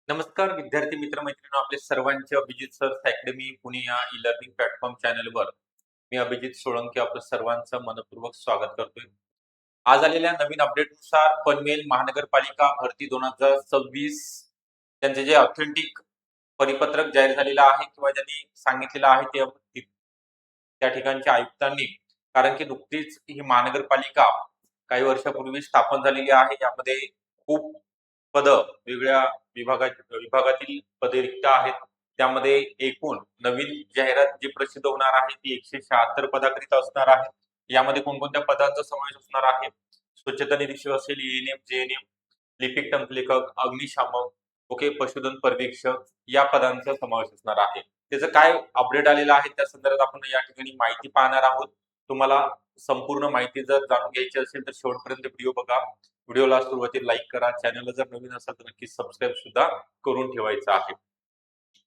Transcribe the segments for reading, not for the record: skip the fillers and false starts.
नमस्कार विद्यार्थी मित्र मैत्रिणी आपले सर्वांचे अभिजित सर अकॅडमी पुणे या ई लर्निंग प्लॅटफॉर्म चॅनलवर मी अभिजित सोळंकी आपलं सर्वांचं मनपूर्वक स्वागत करतोय. आज आलेल्या नवीन अपडेटनुसार पनवेल महानगरपालिका भरती 2026 त्यांचे जे ऑथेंटिक परिपत्रक जाहीर झालेलं आहे किंवा ज्यांनी सांगितलेलं आहे ते त्या ठिकाणच्या आयुक्तांनी, कारण की नुकतीच ही महानगरपालिका काही वर्षापूर्वी स्थापन झालेली आहे. यामध्ये खूप पद वेगळ्या विभागातील पदे रिक्त आहेत. त्यामध्ये एकूण नवीन जाहिरात जी प्रसिद्ध होणार आहे ती 176 पदाकरिता असणार आहे. यामध्ये कोणकोणत्या पदांचा समावेश असणार आहे? स्वच्छता निरीक्षक असेल, एएनएम, जेएनएम, लिपिक टंकलेखक, अग्निशामक, ओके, पशुधन पर्यवेक्षक या पदांचा समावेश असणार आहे. त्याचं काय अपडेट आलेलं आहे त्या संदर्भात आपण या ठिकाणी माहिती पाहणार आहोत. तुम्हाला संपूर्ण माहिती जर जाणून घ्यायची असेल तर शेवटपर्यंत व्हिडिओ बघा. व्हिडिओला सुरुवातीला लाईक करा. चॅनलला जर नवीन असाल तर नक्की सबस्क्राईब सुद्धा करून ठेवायचं आहे.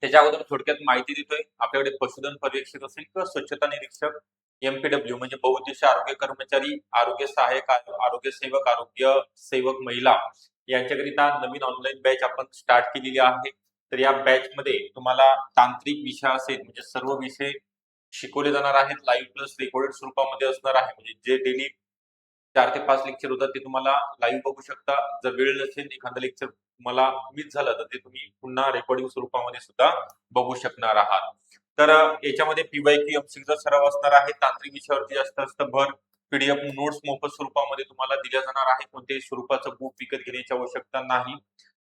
त्याच्या अगोदर थोडक्यात माहिती देतोय. आपल्याकडे पशुधन पर्यवेक्षक असेल किंवा स्वच्छता निरीक्षक, एमपीडब्ल्यू म्हणजे बहुउद्देशीय आरोग्य कर्मचारी, आरोग्य सहाय्यक, आरोग्य सेवक, आरोग्य सेवक महिला यांच्याकरिता नवीन ऑनलाईन बॅच आपण स्टार्ट केलेली आहे. तर या बॅच मध्ये तुम्हाला तांत्रिक विषय असेल म्हणजे सर्व विषय शिकवले जाणार आहेत. लाईव्ह प्लस रेकॉर्डेड स्वरूपामध्ये असणार आहे. म्हणजे जे डेली 4 ते 5 लेक्चर होतात ते तुम्हाला लाईव्ह बघू शकता. जर वेळ नसेल एखादं लेक्चर तुम्हाला मिस झालं तर ते तुम्ही पुन्हा रेकॉर्डिंग स्वरूपामध्ये सुद्धा बघू शकणार आहात. तर याच्यामध्ये पीवायक्यू एमसीक्यूचा सराव असणार आहे. तांत्रिक विषयावरती जास्त भर. पीडीएफ नोट्स मोफत स्वरूपामध्ये तुम्हाला दिल्या जाणार आहे. कोणत्याही स्वरूपाचं बुक विकत घेण्याची आवश्यकता नाही.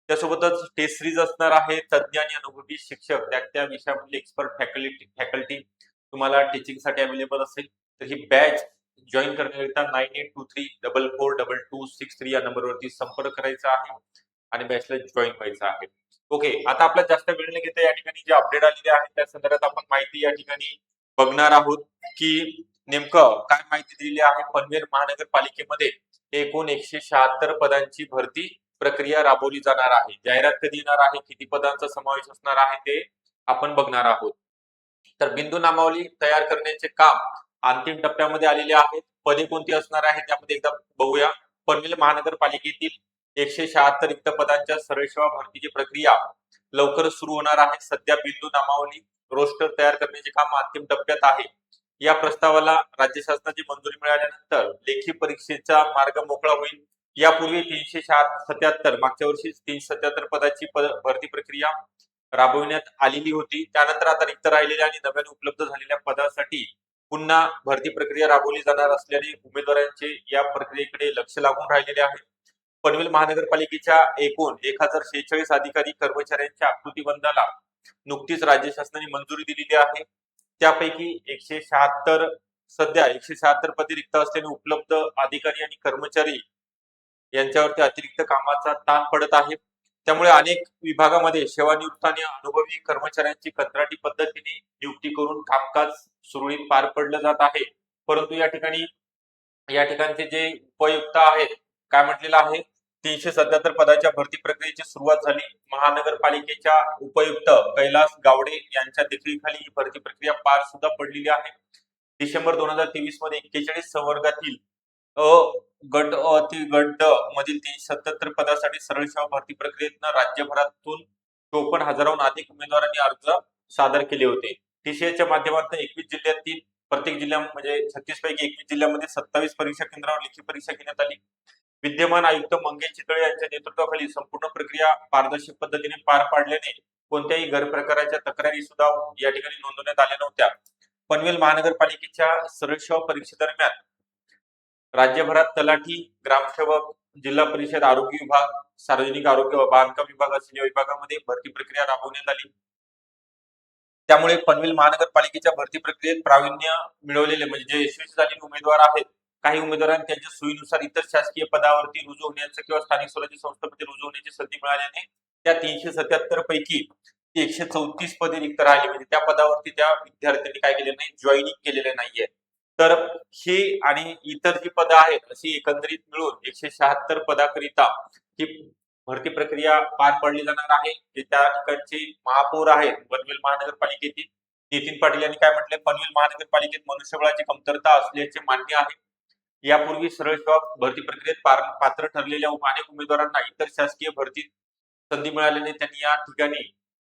त्यासोबतच टेस्ट सिरीज असणार आहे. तज्ञ आणि अनुभवी शिक्षक त्या विषयामधले एक्सपर्ट फॅकल्टी तुम्हाला टीचिंगसाठी अवेलेबल असेल. तर ही बॅच जॉईन करण्याकरिता 9823442263 या नंबरवरती संपर्क करायचा आहे आणि बॅचला जॉईन व्हायचं आहे. ओके, आता आपला जास्त वेळ न घेता या ठिकाणी जे अपडेट आलेले आहे त्या संदर्भात आपण माहिती या ठिकाणी बघणार आहोत की नेमकं काय माहिती दिलेली आहे. पनवेल महानगरपालिकेमध्ये एकूण 176 पदांची भरती प्रक्रिया राबवली जाणार आहे. जाहिरात कधी येणार आहे, किती पदांचा समावेश असणार आहे ते आपण बघणार आहोत. तर बिंदू नामावली तयार करण्याचे काम अंतिम टप्प्यामध्ये आलेले आहेत. पदे कोणती असणार आहे त्यामध्ये एकदा बघूया. पनवेल महानगरपालिकेतील 176 रिक्त पदांच्या सरळ सेवा भरतीची प्रक्रिया लवकरच सुरू होणार आहे. सध्या बिंदू नामावली रोस्टर तयार करण्याचे काम अंतिम टप्प्यात आहे. या प्रस्तावाला राज्य शासनाची मंजुरी मिळाल्यानंतर लेखी परीक्षेचा मार्ग मोकळा होईल. यापूर्वी 377 मागच्या वर्षी 377 पदाची भरती प्रक्रिया राबविण्यात आलेली होती. त्यानंतर आता रिक्त राहिलेल्या आणि नव्याने उपलब्ध झालेल्या पदासाठी पुन्हा भरती प्रक्रिया राबवली जाणार असल्याने उमेदवारांचे या प्रक्रियेकडे लक्ष लागून राहिलेले आहे. पनवेल महानगरपालिकेच्या एकूण 1046 अधिकारी कर्मचाऱ्यांच्या आकृतीबंधाला नुकतीच राज्य शासनाने मंजुरी दिलेली आहे. त्यापैकी 176 सध्या 176 पदे रिक्त असल्याने उपलब्ध अधिकारी आणि कर्मचारी यांच्यावरती अतिरिक्त कामाचा ताण पडत आहे. त्यामुळे अनेक विभागामध्ये सेवानिवृत्त आणि अनुभवी कर्मचाऱ्यांची कंत्राटी पद्धतीने नियुक्ती करून कामकाज सुरळीत पार पडलं जात आहे. परंतु या ठिकाणचे जे उपयुक्त आहेत, काय म्हटलेलं आहे, 377 पदाच्या भरती प्रक्रियेची सुरुवात झाली. महानगरपालिकेच्या उपायुक्त कैलास गावडे यांच्या देखरेखीखाली ही भरती प्रक्रिया पार सुद्धा पडलेली आहे. डिसेंबर 2023 मध्ये 41 संवर्गातील अ गट अ ती गट ड मधील 377 पदासाठी सरळ सेवा भरती प्रक्रियेतनं राज्यभरातून 54,000हून अधिक उमेदवारांनी अर्ज सादर केले होते. टीसीएसच्या माध्यमातून 21 जिल्ह्यातील प्रत्येक जिल्ह्या म्हणजे 36 पैकी 21 जिल्ह्यामध्ये 27 परीक्षा केंद्रावर लेखी परीक्षा घेण्यात आली. विद्यमान आयुक्त मंगेश चितळे यांच्या नेतृत्वाखाली संपूर्ण प्रक्रिया पारदर्शक पद्धतीने पार पाडल्याने कोणत्याही गैरप्रकाराच्या तक्रारी सुद्धा या ठिकाणी नोंदवण्यात आल्या नव्हत्या. पनवेल महानगरपालिकेच्या सरळ सेवा परीक्षेदरम्यान राज्यभरात तलाठी, ग्रामसेवक, जिल्हा परिषद, आरोग्य विभाग, सार्वजनिक आरोग्य, बांधकाम विभाग अशा विभागामध्ये भरती प्रक्रिया राबवण्यात आली. त्यामुळे पनवेल महानगरपालिकेच्या भरती प्रक्रियेत प्रावीण्य मिळवलेले म्हणजे जे यशस्वी झालेले उमेदवार आहेत, काही उमेदवारांना त्यांच्या सोयीनुसार इतर शासकीय पदावरती रुजू होण्याचं किंवा स्थानिक स्वराज्य संस्थेमध्ये रुजू होण्याची संधी मिळाल्याने त्या 377 पैकी 134 पदे रिक्त राहिली. म्हणजे त्या पदावरती त्या विद्यार्थ्यांनी काय केले नाही, जॉईनिंग केलेले नाहीये. तर ही आणि इतर जी पदं आहेत अशी एकंदरीत मिळून 176 पदाकरिता ही भरती प्रक्रिया पार पडली जाणार आहे. जे त्या ठिकाणचे महापौर आहेत पनवेल महानगरपालिकेतील नितीन पाटील यांनी काय म्हटले, पनवेल महानगरपालिकेत मनुष्यबळाची कमतरता असल्याचे मान्य आहे. यापूर्वी सरळ सेवा भरती प्रक्रियेत पात्र ठरलेल्या अनेक उमेदवारांना इतर शासकीय भरतीत संधी मिळाल्याने त्यांनी या ठिकाणी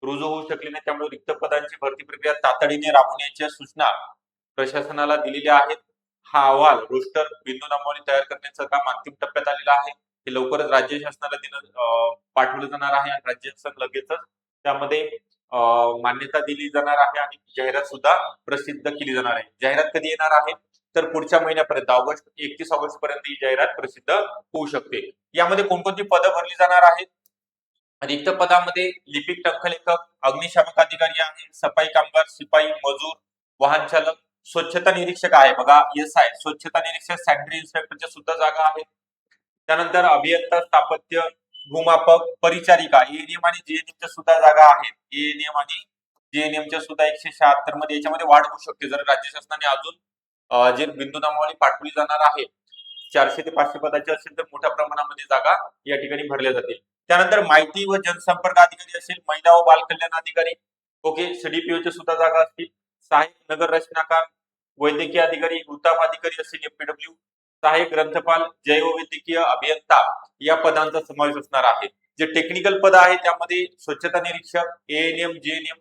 रुजू होऊ शकले नाही. त्यामुळे रिक्त पदांची भरती प्रक्रिया तातडीने राबवण्याच्या सूचना प्रशासनाला दिलेल्या आहेत. हा अहवाल रोस्टर बिंदू नामावली तयार करण्याचं काम अंतिम टप्प्यात आलेलं आहे. हे लवकरच राज्य शासनाला पाठवलं जाणार आहे आणि राज्य शासन लगेचच त्यामध्ये मान्यता दिली जाणार आहे आणि जाहिरात सुद्धा प्रसिद्ध केली जाणार आहे. जाहिरात कधी येणार आहे तर पुढच्या महिन्यापर्यंत 31 ऑगस्ट पर्यंत ही जाहिरात प्रसिद्ध होऊ शकते. यामध्ये कोणकोणती पदं भरली जाणार आहेत? रिक्त पदामध्ये लिपिक, टंकलेखक, अग्निशामक अधिकारी आहे, सफाई कामगार, शिपाई, मजूर, वाहन चालक, स्वच्छता निरीक्षक आहे. बघा SI स्वच्छता निरीक्षक, सॅनिटरी इन्स्पेक्टरच्या सुद्धा जागा आहेत. त्यानंतर अभियंता, स्थापत्य, भूमापक, परिचारिका, ANM आणि JNM सुद्धा जागा आहेत. ANM आणि JNM सुद्धा 176 मध्ये याच्यामध्ये वाढ होऊ शकते जर राज्य शासनाने अजून जे बिंदू नामावली पाठवली जाणार आहे 400 ते 500 पदाचे असेल तर मोठ्या प्रमाणामध्ये जागा या ठिकाणी भरल्या जातील. त्यानंतर माहिती व जनसंपर्क अधिकारी असेल, महिला व बाल कल्याण अधिकारी, ओके, CDPO सुद्धा जागा असतील. सहाय्यक नगर रचनाकार, वैद्यकीय अधिकारी, भूताप अधिकारी असेल, FPW, सहाय्यक ग्रंथपाल, जैववैद्यकीय अभियंता या पदांचा समावेश असणार आहे. जे टेक्निकल पद आहे त्यामध्ये स्वच्छता निरीक्षक, ANM, JNM,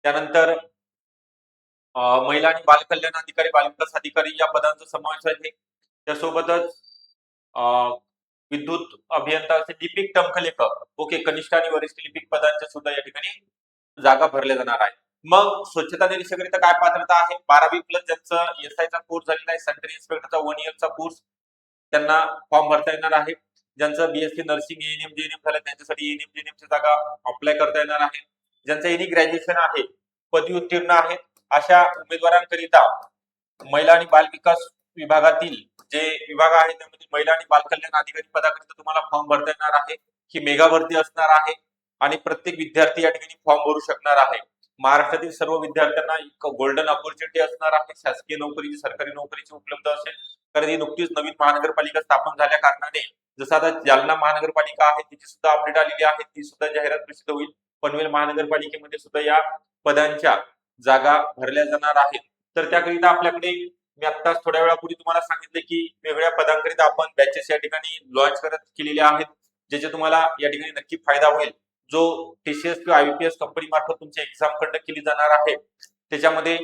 त्यानंतर महिला आणि बाल कल्याण अधिकारी, बालविकास अधिकारी या पदांचा समावेश आहे. त्यासोबतच विद्युत अभियंता असेल, लिपिक, टंकलेखक, ओके, कनिष्ठ आणि वरिष्ठ लिपिक पदांच्या सुद्धा या ठिकाणी जागा भरल्या जाणार आहे. मग स्वच्छता निरीक्षकरिता काय पात्रता आहे? 12वी+ ज्यांचं SI चा कोर्स झालेला आहे, सॅनिटरी इन्स्पेक्टरचा 1 इयरचा कोर्स त्यांना फॉर्म भरता येणार आहे. ज्यांचं BSc नर्सिंग, ANM, JNM झालं त्यांच्यासाठी ANM, JNM ची जागा अप्लाय करता येणार आहे. ज्यांचं एनी ग्रॅज्युएशन आहे, पदवी उत्तीर्ण आहेत, अशा उमेदवारांकरिता महिला आणि बाल विकास विभागातील जे विभाग आहे त्यामध्ये महिला आणि बाल कल्याण अधिकारी पदाकरिता तुम्हाला फॉर्म भरता येणार आहे. ही मेगा भरती असणार आहे आणि प्रत्येक विद्यार्थी या ठिकाणी फॉर्म भरू शकणार आहे. महाराष्ट्रातील सर्व विद्यार्थ्यांना एक गोल्डन ऑपॉर्च्युनिटी असणार आहे. शासकीय नोकरीची, सरकारी नोकरीची उपलब्ध असेल. कारण ही नुकतीच नवीन महानगरपालिका स्थापन झाल्या कारणाने जसं आता जालना महानगरपालिका आहे तिची सुद्धा अपडेट आलेली आहे, ती सुद्धा जाहिरात प्रसिद्ध होईल. पनवेल महानगरपालिकेमध्ये सुद्धा या पदांच्या जागा भरल्या जाणार आहेत. तर त्याकरिता आपल्याकडे मी आता थोड्या वेळापूर्वी तुम्हाला सांगितले की वेगवेगळ्या पदांकरिता आपण बॅचेस या ठिकाणी लॉन्च करत केलेले आहेत, ज्याचे तुम्हाला या ठिकाणी नक्की फायदा होईल. जो TCS किंवा IBPS कंपनी मार्फत तुमची एक्झाम कंडक्ट केली जाणार आहे त्याच्यामध्ये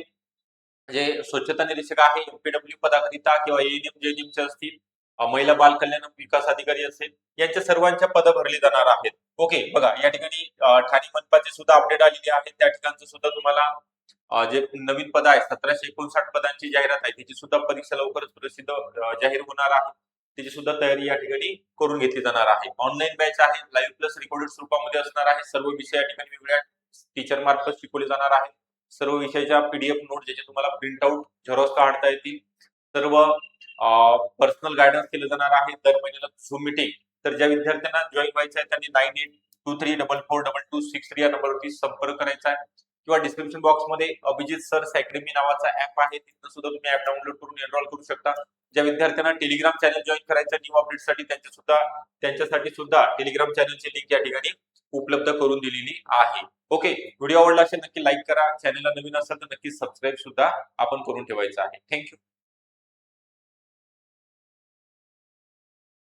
जे स्वच्छता निरीक्षक आहे, FPW पदाकरिता किंवा ANM, JNM चे असतील, महिला बाल कल्याण विकास अधिकारी असेल, यांच्या सर्वांच्या पद भरली जाणार आहेत. ओके, बघा या ठिकाणी ठाणे मनपाचे सुद्धा अपडेट आलेली आहे. त्या ठिकाणचं सुद्धा तुम्हाला जे नवीन पद आहे 1759 पदांची जाहिरात आहे त्याची सुद्धा परीक्षा लवकरच प्रसिद्ध जाहीर होणार आहे. त्याची सुद्धा तयारी या ठिकाणी करून घेतली जाणार आहे. ऑनलाईन बॅच आहे, लाईव्ह प्लस रेकॉर्डेड स्वरूपामध्ये असणार आहे. सर्व विषय या ठिकाणी वेगवेगळ्या टीचर मार्फत शिकवले जाणार आहेत. सर्व विषयाच्या PDF नोट ज्याचे तुम्हाला प्रिंट आउट, झेरॉक्स काढता येतील. सर्व पर्सनल गायडन्स केलं जाणार आहे. दर महिन्याला झूम मीटिंग. तर ज्या विद्यार्थ्यांना जॉईन व्हायचं आहे त्यांनी 9823442263 या नंबरवरती संपर्क करायचा आहे किंवा डिस्क्रिप्शन बॉक्स मध्ये अभिजित सर अकॅडमी नावाचा ऍप आहे, तिथून सुद्धा तुम्ही ऍप डाउनलोड करून एनरोल करू शकता. ज्या विद्यार्थ्यांना टेलिग्राम चॅनल जॉईन करायचं न्यू अपडेटसाठी त्यांच्यासाठी सुद्धा टेलिग्राम चॅनलची लिंक या ठिकाणी उपलब्ध करून दिलेली आहे. ओके, व्हिडिओ आवडला असेल नक्की लाईक करा. चॅनलला नवीन असेल तर नक्की सबस्क्राईब सुद्धा आपण करून ठेवायचं आहे. थँक्यू.